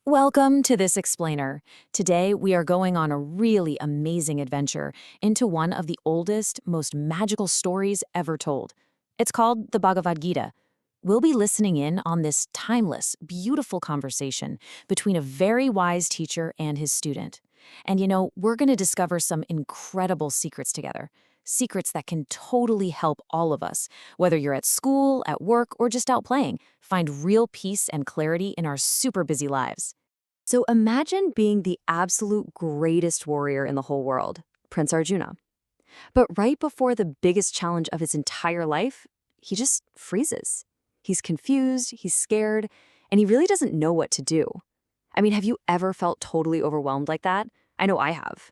Welcome to this explainer. Today, we are going on a really amazing adventure into one of the oldest, most magical stories ever told. It's called the Bhagavad Gita. We'll be listening in on this timeless, beautiful conversation between a very wise teacher and his student. And we're going to discover some incredible secrets together. Secrets that can totally help all of us, whether you're at school, at work, or just out playing, find real peace and clarity in our super busy lives. So imagine being the absolute greatest warrior in the whole world, Prince Arjuna. But right before the biggest challenge of his entire life, he just freezes. He's confused, he's scared, and he really doesn't know what to do. I mean, have you ever felt totally overwhelmed like that? I know I have.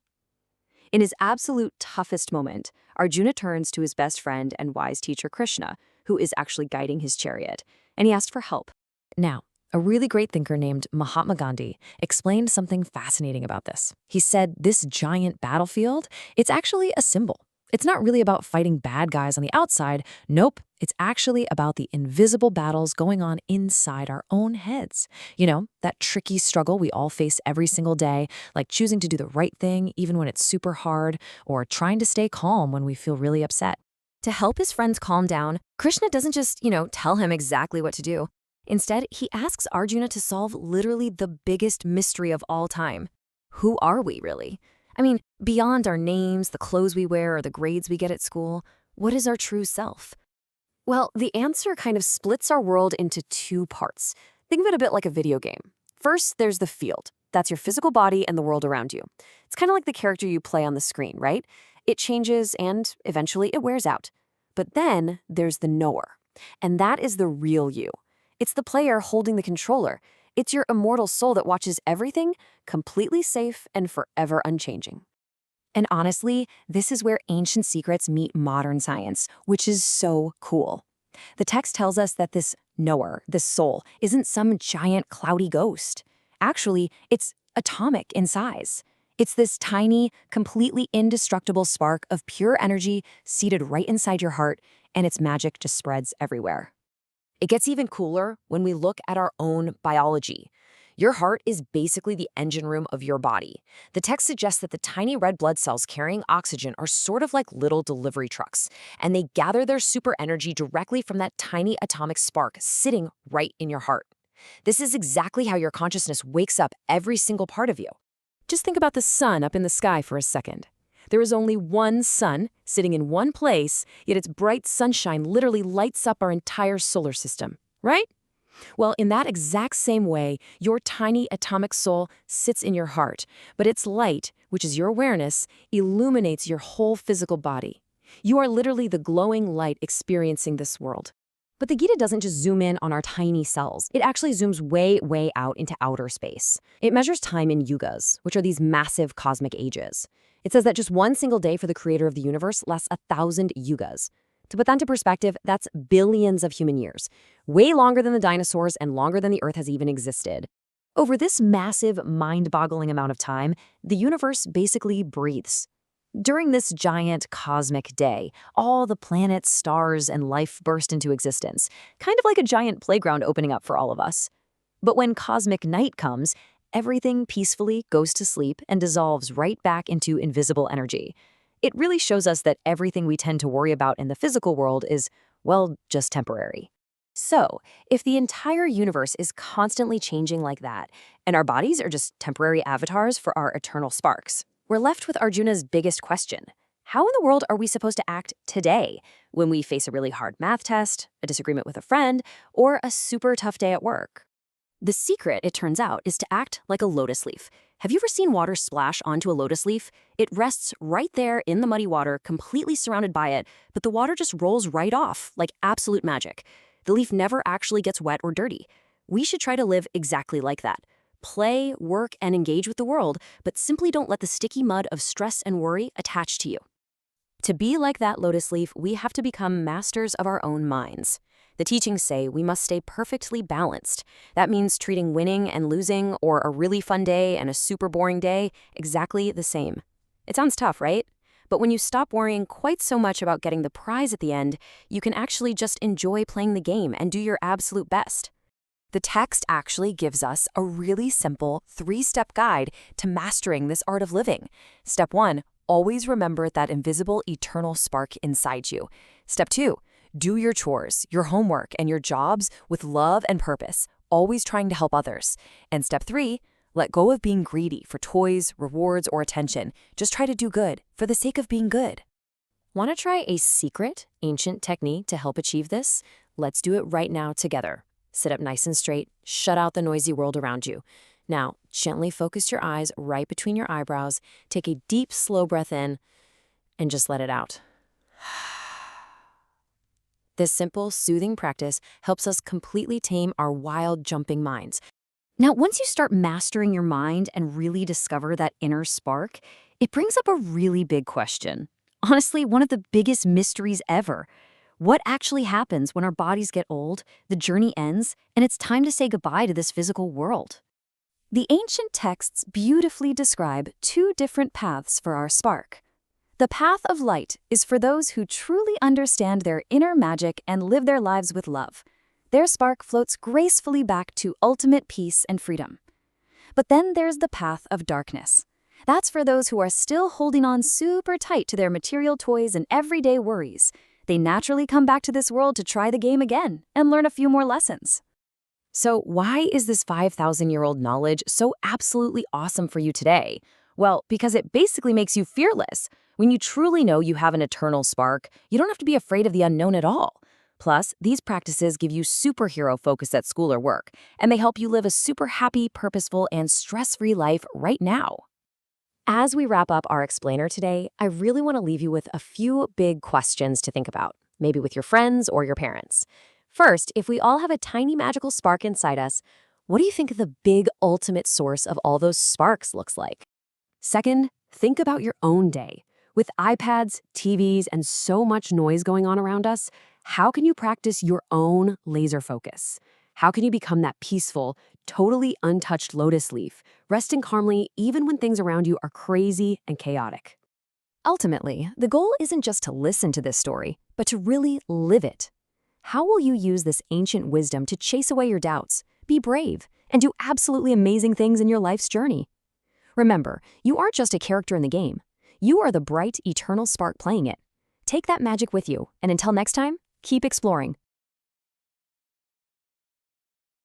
In his absolute toughest moment, Arjuna turns to his best friend and wise teacher Krishna, who is actually guiding his chariot, and he asks for help. Now, a really great thinker named Mahatma Gandhi explained something fascinating about this. He said this giant battlefield, it's actually a symbol. It's not really about fighting bad guys on the outside. Nope, it's actually about the invisible battles going on inside our own heads. That tricky struggle we all face every single day, like choosing to do the right thing even when it's super hard, or trying to stay calm when we feel really upset. To help his friends calm down, Krishna doesn't just, tell him exactly what to do. Instead, he asks Arjuna to solve literally the biggest mystery of all time. Who are we, really? I mean, beyond our names, the clothes we wear, or the grades we get at school, what is our true self? Well, the answer kind of splits our world into two parts. Think of it a bit like a video game. First, there's the field. That's your physical body and the world around you. It's kind of like the character you play on the screen, right? It changes and eventually it wears out. But then there's the knower. And that is the real you. It's the player holding the controller. It's your immortal soul that watches everything, completely safe and forever unchanging. And honestly, this is where ancient secrets meet modern science, which is so cool. The text tells us that this knower, this soul, isn't some giant cloudy ghost. Actually, it's atomic in size. It's this tiny, completely indestructible spark of pure energy seated right inside your heart, and its magic just spreads everywhere. It gets even cooler when we look at our own biology. Your heart is basically the engine room of your body. The text suggests that the tiny red blood cells carrying oxygen are sort of like little delivery trucks, and they gather their super energy directly from that tiny atomic spark sitting right in your heart. This is exactly how your consciousness wakes up every single part of you. Just think about the sun up in the sky for a second. There is only one sun sitting in one place, yet its bright sunshine literally lights up our entire solar system, right? Well, in that exact same way, your tiny atomic soul sits in your heart, but its light, which is your awareness, illuminates your whole physical body. You are literally the glowing light experiencing this world. But the Gita doesn't just zoom in on our tiny cells. It actually zooms way, way out into outer space. It measures time in yugas, which are these massive cosmic ages. It says that just one single day for the creator of the universe lasts 1,000 yugas. To put that into perspective, that's billions of human years, way longer than the dinosaurs and longer than the Earth has even existed. Over this massive, mind-boggling amount of time, the universe basically breathes. During this giant cosmic day, all the planets, stars, and life burst into existence, kind of like a giant playground opening up for all of us. But when cosmic night comes, everything peacefully goes to sleep and dissolves right back into invisible energy. It really shows us that everything we tend to worry about in the physical world is, well, just temporary. So, if the entire universe is constantly changing like that, and our bodies are just temporary avatars for our eternal sparks, we're left with Arjuna's biggest question. How in the world are we supposed to act today when we face a really hard math test, a disagreement with a friend, or a super tough day at work? The secret, it turns out, is to act like a lotus leaf. Have you ever seen water splash onto a lotus leaf? It rests right there in the muddy water, completely surrounded by it, but the water just rolls right off, like absolute magic. The leaf never actually gets wet or dirty. We should try to live exactly like that. Play, work, and engage with the world, but simply don't let the sticky mud of stress and worry attach to you. To be like that lotus leaf, we have to become masters of our own minds. The teachings say we must stay perfectly balanced. That means treating winning and losing, or a really fun day and a super boring day, exactly the same. It sounds tough, right? But when you stop worrying quite so much about getting the prize at the end, you can actually just enjoy playing the game and do your absolute best. The text actually gives us a really simple 3-step guide to mastering this art of living. Step 1, always remember that invisible eternal spark inside you. Step 2, do your chores, your homework, and your jobs with love and purpose, always trying to help others. And step 3, let go of being greedy for toys, rewards, or attention. Just try to do good for the sake of being good. Want to try a secret, ancient technique to help achieve this? Let's do it right now together. Sit up nice and straight, shut out the noisy world around you. Now, gently focus your eyes right between your eyebrows, take a deep, slow breath in, and just let it out. This simple, soothing practice helps us completely tame our wild, jumping minds. Now, once you start mastering your mind and really discover that inner spark, it brings up a really big question. Honestly, one of the biggest mysteries ever. What actually happens when our bodies get old, the journey ends, and it's time to say goodbye to this physical world? The ancient texts beautifully describe 2 different paths for our spark. The path of light is for those who truly understand their inner magic and live their lives with love. Their spark floats gracefully back to ultimate peace and freedom. But then there's the path of darkness. That's for those who are still holding on super tight to their material toys and everyday worries. They naturally come back to this world to try the game again and learn a few more lessons. So why is this 5,000-year-old knowledge so absolutely awesome for you today? Well, because it basically makes you fearless. When you truly know you have an eternal spark, you don't have to be afraid of the unknown at all. Plus, these practices give you superhero focus at school or work, and they help you live a super happy, purposeful, and stress-free life right now. As we wrap up our explainer today, I really want to leave you with a few big questions to think about, maybe with your friends or your parents. First, if we all have a tiny magical spark inside us, what do you think the big ultimate source of all those sparks looks like? Second, think about your own day. With iPads, TVs, and so much noise going on around us, how can you practice your own laser focus? How can you become that peaceful, totally untouched lotus leaf, resting calmly even when things around you are crazy and chaotic? Ultimately, the goal isn't just to listen to this story, but to really live it. How will you use this ancient wisdom to chase away your doubts, be brave, and do absolutely amazing things in your life's journey? Remember, you aren't just a character in the game. You are the bright, eternal spark playing it. Take that magic with you, and until next time, keep exploring.